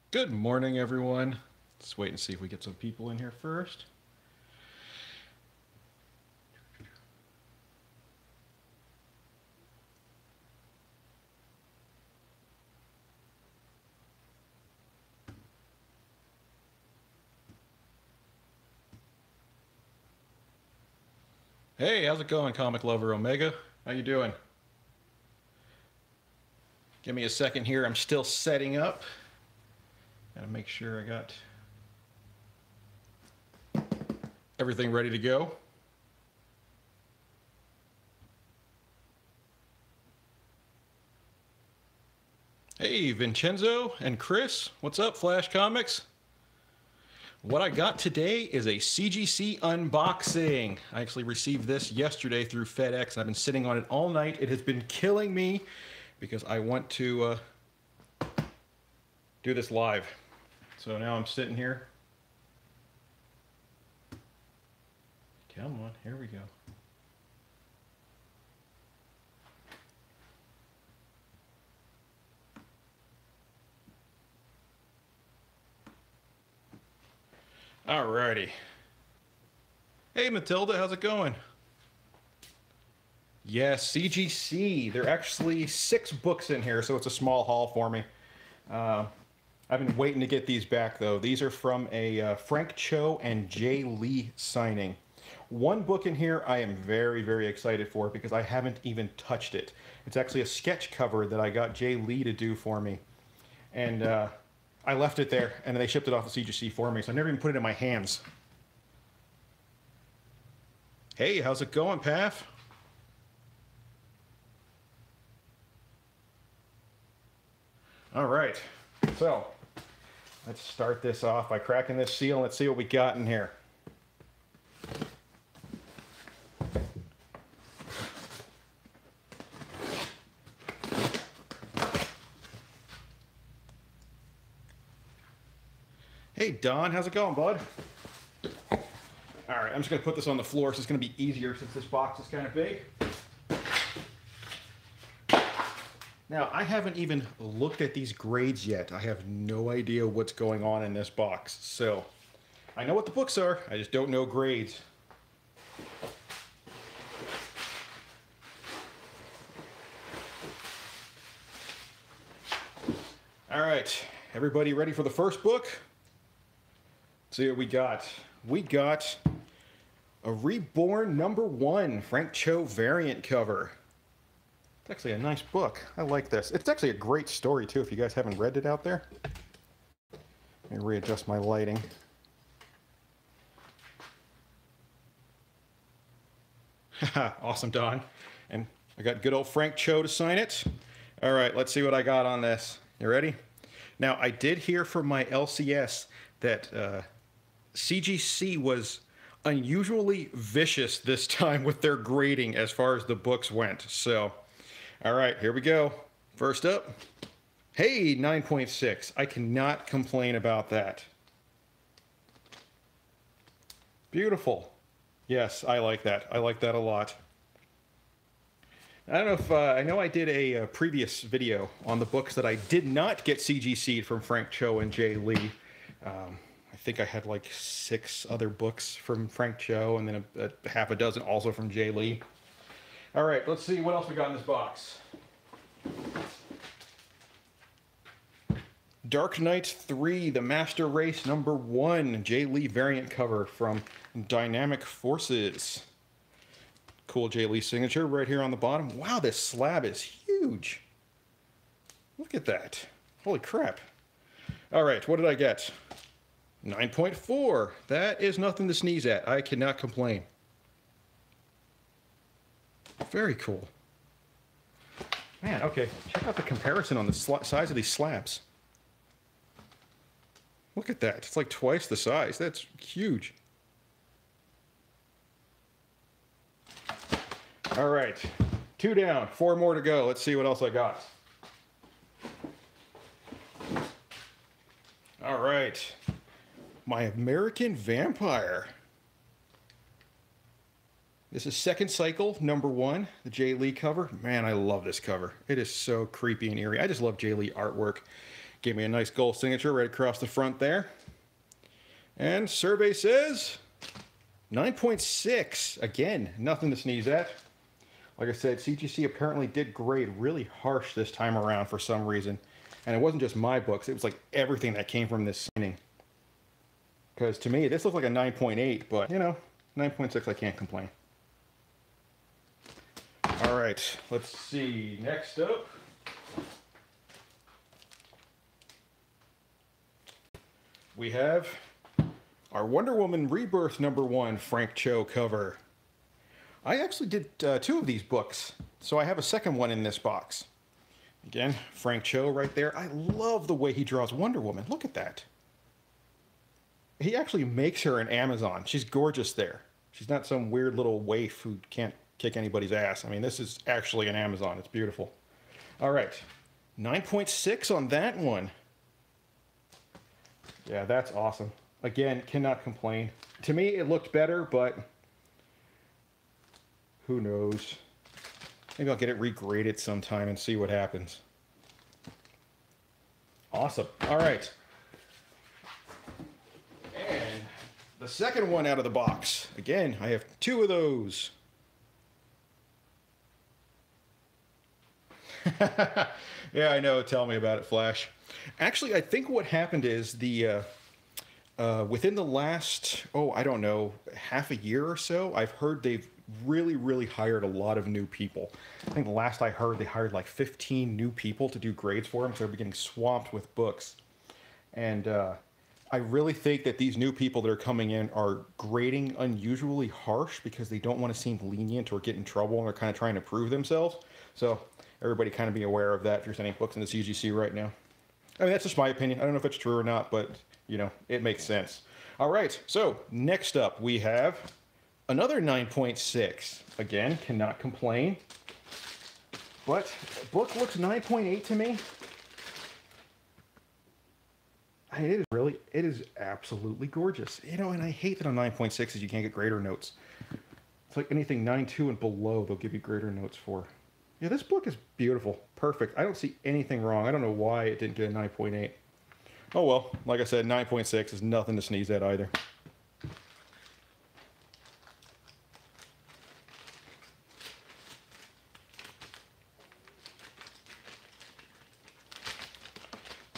Good morning, everyone. Let's wait and see if we get some people in here first. Hey, how's it going, Comic Lover Omega? How you doing? Give me a second here. I'm still setting up. Gotta make sure I got everything ready to go. Hey, Vincenzo and Chris. What's up, Flash Comics? What I got today is a CGC unboxing. I actually received this yesterday through FedEx, and I've been sitting on it all night. It has been killing me because I want to do this live. So now I'm sitting here. Come on, here we go. Alrighty. Hey Matilda, how's it going? Yes, CGC. There are actually 6 books in here, so it's a small haul for me. I've been waiting to get these back, though. These are from a Frank Cho and Jay Lee signing. One book in here I am very, very excited for because I haven't even touched it. It's actually a sketch cover that I got Jay Lee to do for me. And I left it there, and they shipped it off to CGC for me, so I never even put it in my hands. Hey, how's it going, Paf? All right, so let's start this off by cracking this seal and let's see what we got in here. Hey Don, how's it going, bud? All right, I'm just gonna put this on the floor so it's gonna be easier since this box is kind of big. Now, I haven't even looked at these grades yet. I have no idea what's going on in this box. So, I know what the books are, I just don't know grades. All right, everybody ready for the first book? Let's see what we got. We got a Reborn #1 Frank Cho variant cover. It's actually a nice book. I like this. It's actually a great story, too, if you guys haven't read it out there. Let me readjust my lighting. Awesome, Don. And I got good old Frank Cho to sign it. All right, let's see what I got on this. You ready? Now, I did hear from my LCS that CGC was unusually vicious this time with their grading as far as the books went. So, all right, here we go. First up, hey, 9.6. I cannot complain about that. Beautiful. Yes, I like that. I like that a lot. I don't know if I know I did a previous video on the books that I did not get CGC'd from Frank Cho and Jay Lee. I think I had like 6 other books from Frank Cho and then a half a dozen also from Jay Lee. All right, let's see what else we got in this box. Dark Knight 3, The Master Race #1, Jay Lee variant cover from Dynamic Forces. Cool Jay Lee signature right here on the bottom. Wow, this slab is huge. Look at that. Holy crap. All right, what did I get? 9.4. That is nothing to sneeze at. I cannot complain. Very cool. Man, okay, check out the comparison on the size of these slabs. Look at that. It's like twice the size. That's huge. All right, 2 down, 4 more to go. Let's see what else I got. All right, My American Vampire. This is Second Cycle #1, the Jay Lee cover. Man, I love this cover. It is so creepy and eerie. I just love Jay Lee artwork. Gave me a nice gold signature right across the front there. And survey says 9.6. Again, nothing to sneeze at. Like I said, CGC apparently did grade really harsh this time around for some reason. And it wasn't just my books, it was like everything that came from this signing. Because to me, this looks like a 9.8, but you know, 9.6, I can't complain. All right, let's see. Next up, we have our Wonder Woman Rebirth #1 Frank Cho cover. I actually did 2 of these books, so I have a second one in this box. Again, Frank Cho right there. I love the way he draws Wonder Woman. Look at that. He actually makes her an Amazon. She's gorgeous there. She's not some weird little waif who can't kick anybody's ass. I mean, this is actually an Amazon. It's beautiful. All right, 9.6 on that one. Yeah, that's awesome. Again, cannot complain. To me, it looked better, but who knows? Maybe I'll get it regraded sometime and see what happens. Awesome. All right. And the second one out of the box. Again, I have 2 of those. Yeah, I know. Tell me about it, Flash. Actually, I think what happened is the within the last, I don't know, half a year or so, I've heard they've really hired a lot of new people. I think the last I heard, they hired like 15 new people to do grades for them, so they're getting swamped with books. And I really think that these new people that are coming in are grading unusually harsh because they don't want to seem lenient or get in trouble, and they're kind of trying to prove themselves. So everybody kind of be aware of that if you're sending books into CGC right now. I mean, that's just my opinion. I don't know if it's true or not, but, you know, it makes sense. All right, so next up we have another 9.6. Again, cannot complain. But the book looks 9.8 to me. It is absolutely gorgeous. You know, and I hate that on 9.6s you can't get grader notes. It's like anything 9.2 and below they'll give you grader notes for. Yeah, this book is beautiful. Perfect. I don't see anything wrong. I don't know why it didn't get a 9.8. Oh well, like I said, 9.6 is nothing to sneeze at either.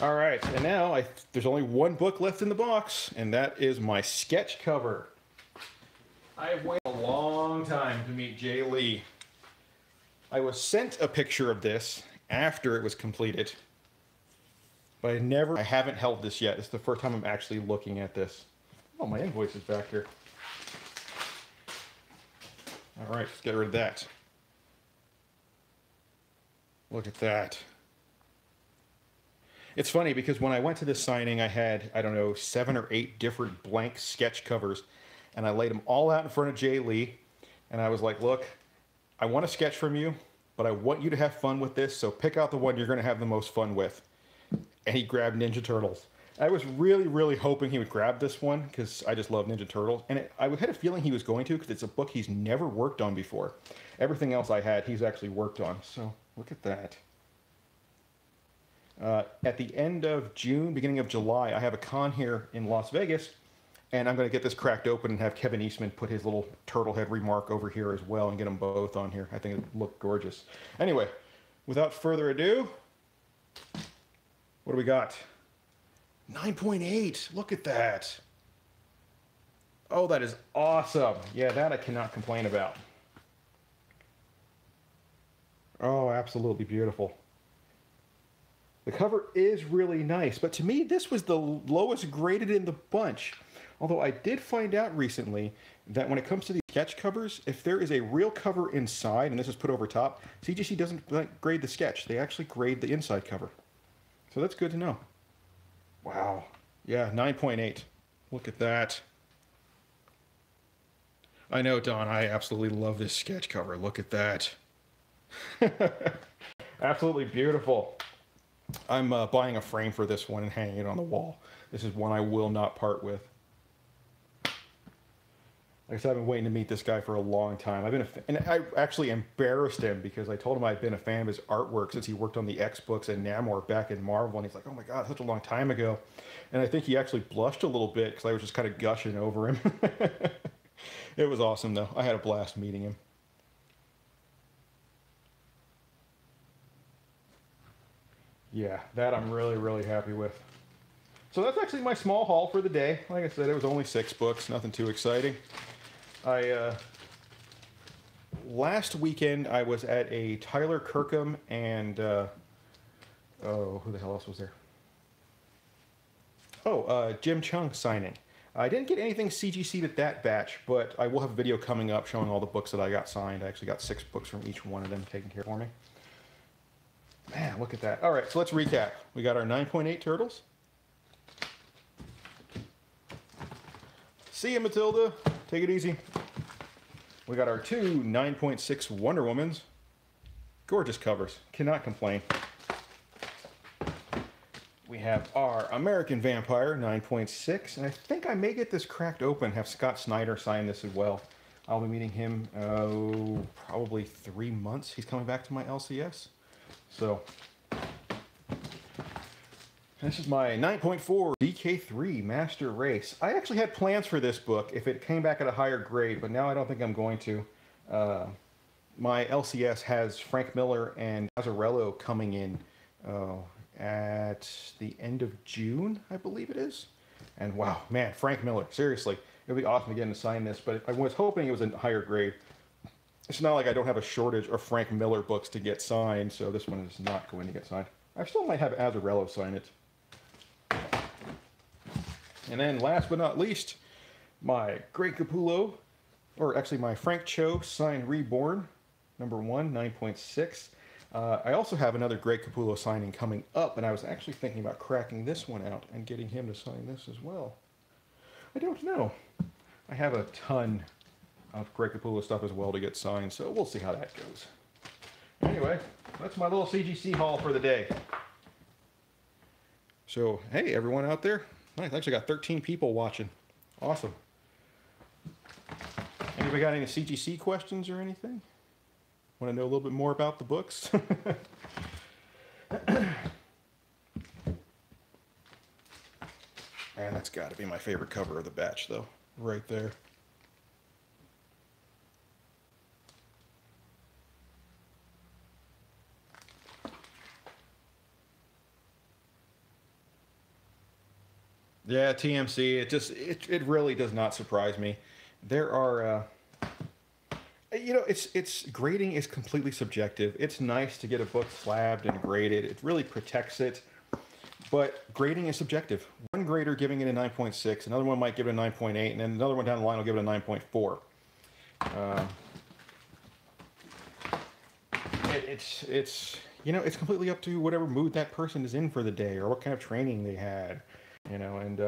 All right, and now there's only one book left in the box, and that is my sketch cover. I have waited a long time to meet Jay Lee. I was sent a picture of this after it was completed, but I haven't held this yet. It's the first time I'm actually looking at this. Oh, my invoice is back here. All right, let's get rid of that. Look at that. It's funny because when I went to this signing, I had, I don't know, 7 or 8 different blank sketch covers, and I laid them all out in front of Jay Lee, and I was like, look, I want a sketch from you, but I want you to have fun with this, so pick out the one you're going to have the most fun with. And he grabbed Ninja Turtles. I was really hoping he would grab this one because I just love Ninja Turtles, and I had a feeling he was going to because it's a book he's never worked on before. Everything else I had, he's actually worked on, so look at that. At the end of June, beginning of July, I have a con here in Las Vegas, and I'm going to get this cracked open and have Kevin Eastman put his little turtle head remark over here as well and get them both on here. I think it look gorgeous. Anyway, without further ado, what do we got? 9.8. Look at that. Oh, that is awesome. Yeah, that I cannot complain about. Oh, absolutely beautiful. The cover is really nice, but to me, this was the lowest graded in the bunch. Although I did find out recently that when it comes to these sketch covers, if there is a real cover inside, and this is put over top, CGC doesn't grade the sketch. They actually grade the inside cover. So that's good to know. Wow. Yeah, 9.8. Look at that. I know, Don, I absolutely love this sketch cover. Look at that. Absolutely beautiful. I'm buying a frame for this one and hanging it on the wall. This is one I will not part with. Like I said, I've been waiting to meet this guy for a long time. And I actually embarrassed him because I told him I'd been a fan of his artwork since he worked on the X books and Namor back in Marvel, and he's like, "Oh my God, such a long time ago," and I think he actually blushed a little bit because I was just kind of gushing over him. It was awesome though. I had a blast meeting him. Yeah, that I'm really, really happy with. So that's actually my small haul for the day. Like I said, it was only 6 books, nothing too exciting. Last weekend I was at a Tyler Kirkham and oh, who the hell else was there? Oh, Jim Chung signing. I didn't get anything CGC'd at that batch, but I will have a video coming up showing all the books that I got signed. I actually got 6 books from each one of them taken care of for me. Man, look at that. All right, so let's recap. We got our 9.8 Turtles. See ya, Matilda. Take it easy. We got our 2 9.6 Wonder Womans. Gorgeous covers. Cannot complain. We have our American Vampire 9.6, and I think I may get this cracked open, have Scott Snyder sign this as well. I'll be meeting him probably 3 months. He's coming back to my LCS. So, this is my 9.4 DK3 Master Race. I actually had plans for this book if it came back at a higher grade, but now I don't think I'm going to. My LCS has Frank Miller and Azzarello coming in at the end of June, I believe it is. And wow, man, Frank Miller, seriously, it would be awesome to get him to sign this, but I was hoping it was a higher grade. It's not like I don't have a shortage of Frank Miller books to get signed, so this one is not going to get signed. I still might have Azzarello sign it. And then last but not least, my Great Capullo, or actually my Frank Cho signed Reborn, number 1, 9.6. I also have another Great Capullo signing coming up, and I was actually thinking about cracking this one out and getting him to sign this as well. I don't know. I have a ton of Great Capullo stuff as well to get signed, so we'll see how that goes. Anyway, that's my little CGC haul for the day. So, hey, everyone out there. Nice, I actually got 13 people watching. Awesome. Anybody got any CGC questions or anything? Want to know a little bit more about the books? And that's got to be my favorite cover of the batch, though. Right there. Yeah, TMC, it really does not surprise me. There are, you know, it's grading is completely subjective. It's nice to get a book slabbed and graded. It really protects it. But grading is subjective. One grader giving it a 9.6, another one might give it a 9.8, and then another one down the line will give it a 9.4. It's you know, it's completely up to whatever mood that person is in for the day or what kind of training they had. You know, and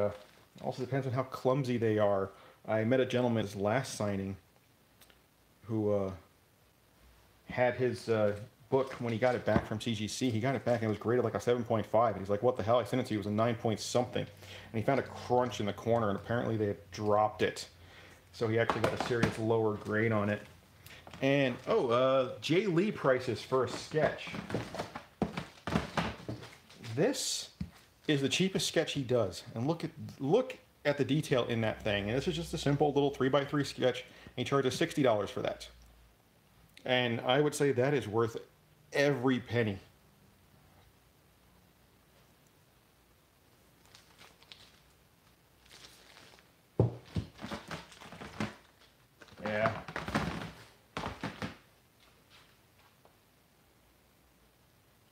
also depends on how clumsy they are. I met a gentleman at his last signing who had his book when he got it back from CGC. He got it back and it was graded like a 7.5. And he's like, what the hell? I sent it to you. It was a 9 point something. And he found a crunch in the corner, and apparently they had dropped it. So he actually got a serious lower grade on it. And, Jay Lee prices for a sketch. This is the cheapest sketch he does, and look at the detail in that thing. And this is just a simple little 3x3 sketch, and he charges $60 for that. And I would say that is worth every penny. Yeah.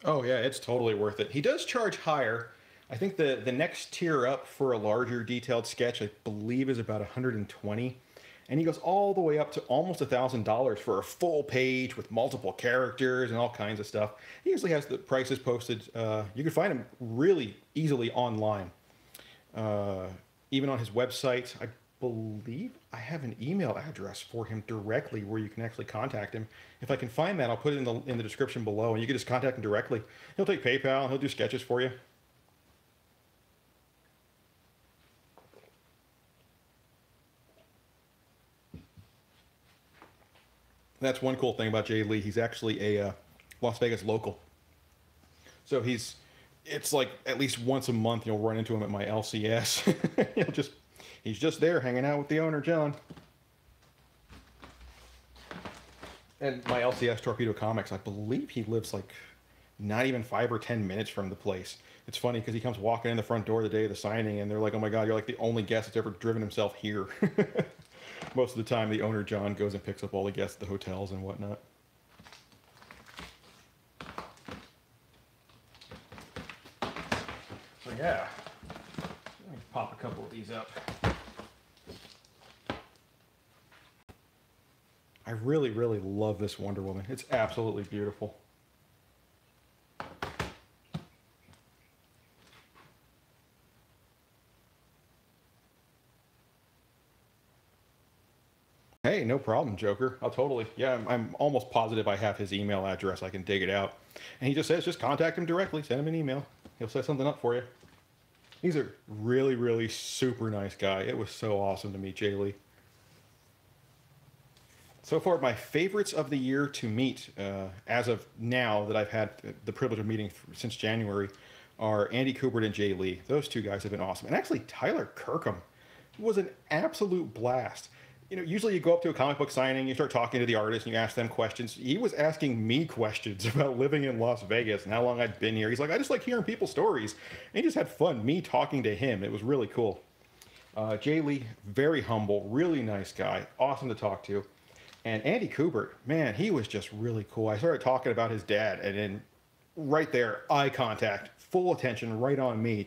Oh yeah, it's totally worth it. He does charge higher. I think the next tier up for a larger detailed sketch, I believe, is about 120, and he goes all the way up to almost $1,000 for a full page with multiple characters and all kinds of stuff. He usually has the prices posted. You can find him really easily online, even on his website. I believe I have an email address for him directly where you can actually contact him. If I can find that, I'll put it in the description below, and you can just contact him directly. He'll take PayPal, and he'll do sketches for you. That's one cool thing about Jay Lee. He's actually a Las Vegas local. So it's like at least once a month you'll run into him at my LCS. He's just there hanging out with the owner, John. And my LCS Torpedo Comics, I believe he lives like not even 5 or 10 minutes from the place. It's funny because he comes walking in the front door the day of the signing and they're like, oh my God, you're like the only guest that's ever driven himself here. Most of the time the owner, John, goes and picks up all the guests at the hotels and whatnot. So yeah, let me pop a couple of these up. I really, really love this Wonder Woman. It's absolutely beautiful. Hey, no problem, Joker. I'll totally, yeah, I'm almost positive I have his email address. I can dig it out. And he just says, just contact him directly, send him an email. He'll set something up for you. He's a really, really super nice guy. It was so awesome to meet Jay Lee. So far, my favorites of the year to meet, as of now that I've had the privilege of meeting since January, are Andy Kubert and Jay Lee. Those two guys have been awesome. And actually, Tyler Kirkham was an absolute blast. You know, usually you go up to a comic book signing, you start talking to the artist, and you ask them questions. He was asking me questions about living in Las Vegas and how long I'd been here. He's like, I just like hearing people's stories. And he just had fun, me talking to him. It was really cool. Jay Lee, very humble, really nice guy, awesome to talk to. And Andy Kubert, man, he was just really cool. I started talking about his dad, and then right there, eye contact, full attention, right on me.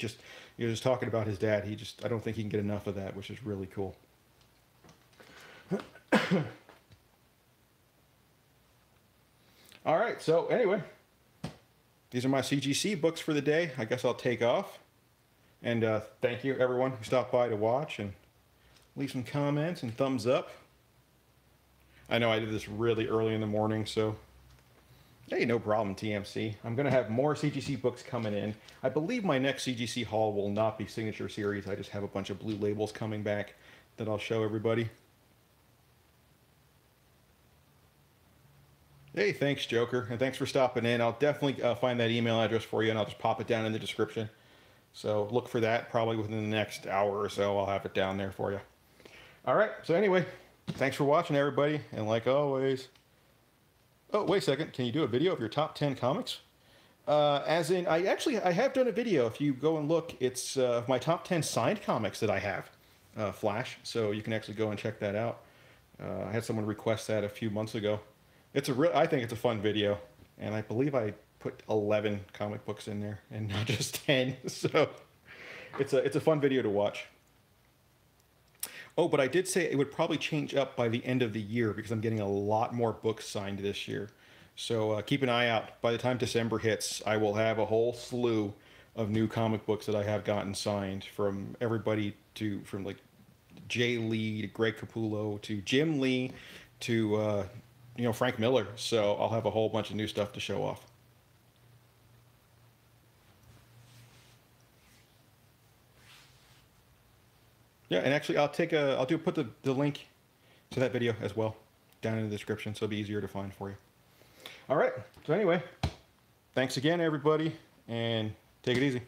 You're just talking about his dad. I don't think he can get enough of that, which is really cool. All right, so anyway, these are my CGC books for the day. I guess I'll take off. And thank you, everyone who stopped by to watch and leave some comments and thumbs up. I know I did this really early in the morning, so hey, no problem, TMC. I'm going to have more CGC books coming in. I believe my next CGC haul will not be Signature Series. I just have a bunch of blue labels coming back that I'll show everybody. Hey, thanks, Joker, and thanks for stopping in. I'll definitely find that email address for you, and I'll just pop it down in the description. So look for that probably within the next hour or so. I'll have it down there for you. All right, so anyway, thanks for watching, everybody, and like always... Oh, wait a second. Can you do a video of your top 10 comics? As in, I have done a video. If you go and look, it's my top 10 signed comics that I have, Flash, so you can actually go and check that out. I had someone request that a few months ago. I think it's a fun video, and I believe I put 11 comic books in there and not just 10. So it's a fun video to watch. Oh, but I did say it would probably change up by the end of the year because I'm getting a lot more books signed this year. So keep an eye out. By the time December hits, I will have a whole slew of new comic books that I have gotten signed from everybody from like Jay Lee to Greg Capullo to Jim Lee to Frank Miller. So I'll have a whole bunch of new stuff to show off. Yeah, and actually I'll put the link to that video as well down in the description, so it'll be easier to find for you. All right, so anyway, thanks again, everybody, and take it easy.